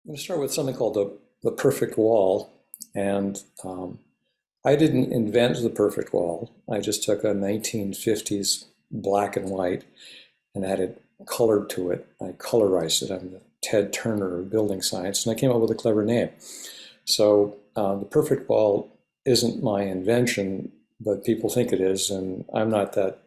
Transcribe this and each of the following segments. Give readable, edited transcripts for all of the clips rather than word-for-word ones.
I'm going to start with something called the perfect wall. And I didn't invent the perfect wall. I just took a 1950s black and white and added color to it. I colorized it. I'm the Ted Turner of building science, and I came up with a clever name. So the perfect wall isn't my invention, but people think it is, and I'm not that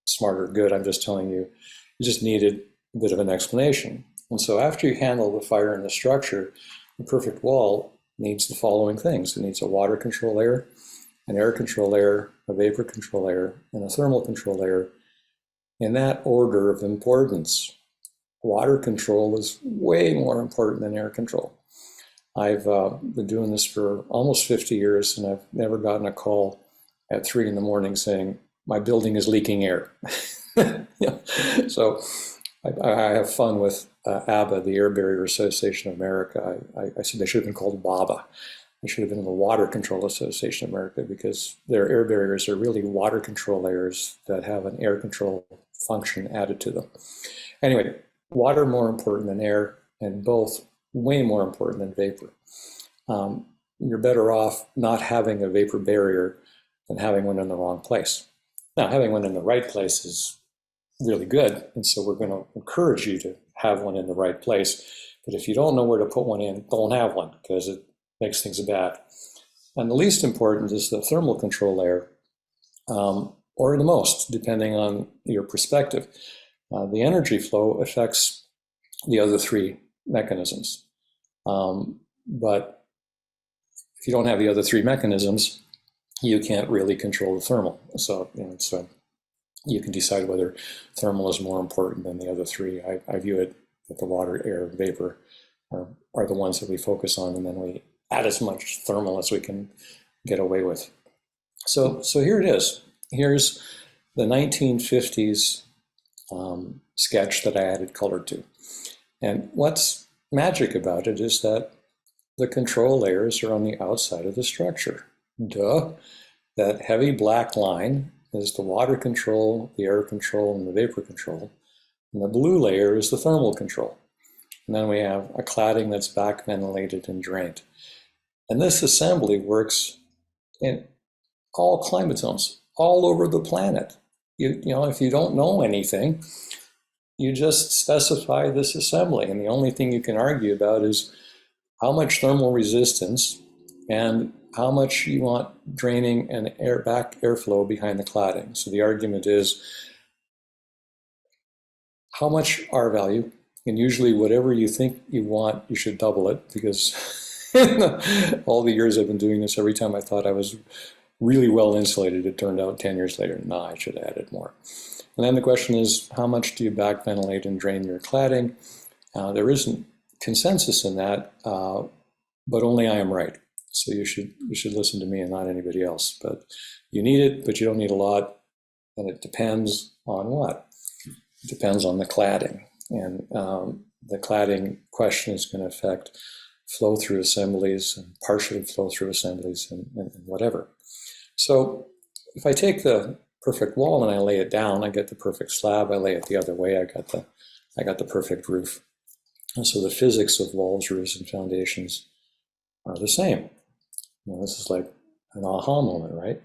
smart or good. I'm just telling you, you just needed a bit of an explanation. And so after you handle the fire in the structure, the perfect wall needs the following things. It needs a water control layer, an air control layer, a vapor control layer, and a thermal control layer in that order of importance. Water control is way more important than air control. I've been doing this for almost 50 years, and I've never gotten a call at 3 in the morning saying, my building is leaking air. Yeah. So I have fun with ABBA, the Air Barrier Association of America. I said they should have been called BABA. They should have been the Water Control Association of America, because their air barriers are really water control layers that have an air control function added to them. Anyway, water more important than air, and both way more important than vapor. You're better off not having a vapor barrier than having one in the wrong place. Now, having one in the right place is really good, and so we're going to encourage you to have one in the right place. But if you don't know where to put one in, don't have one, because it makes things bad. And the least important is the thermal control layer, or the most, depending on your perspective. The energy flow affects the other three mechanisms. But if you don't have the other three mechanisms, you can't really control the thermal. So, so you can decide whether thermal is more important than the other three. I view it that the water, air, and vapor are the ones that we focus on, and then we add as much thermal as we can get away with. So here it is. Here's the 1950s sketch that I added color to. And what's magic about it is that the control layers are on the outside of the structure. Duh. That heavy black line is the water control, the air control, and the vapor control. And the blue layer is the thermal control. And then we have a cladding that's back ventilated and drained. And this assembly works in all climate zones, all over the planet. You know, if you don't know anything, you just specify this assembly. And the only thing you can argue about is how much thermal resistance and how much you want draining and back airflow behind the cladding. So the argument is how much R value, and usually whatever you think you want, you should double it, because all the years I've been doing this, every time I thought I was really well insulated, it turned out 10 years later, nah, I should have added more. And then the question is, how much do you back ventilate and drain your cladding? There isn't consensus in that, but only I am right. So you should listen to me and not anybody else. But you need it, but you don't need a lot. And it depends on what? It depends on the cladding. And the cladding question is going to affect flow through assemblies and partially flow through assemblies and whatever. So if I take the perfect wall and I lay it down, I get the perfect slab. I lay it the other way, I got the perfect roof. And so the physics of walls, roofs, and foundations are the same. This is like an aha moment, right?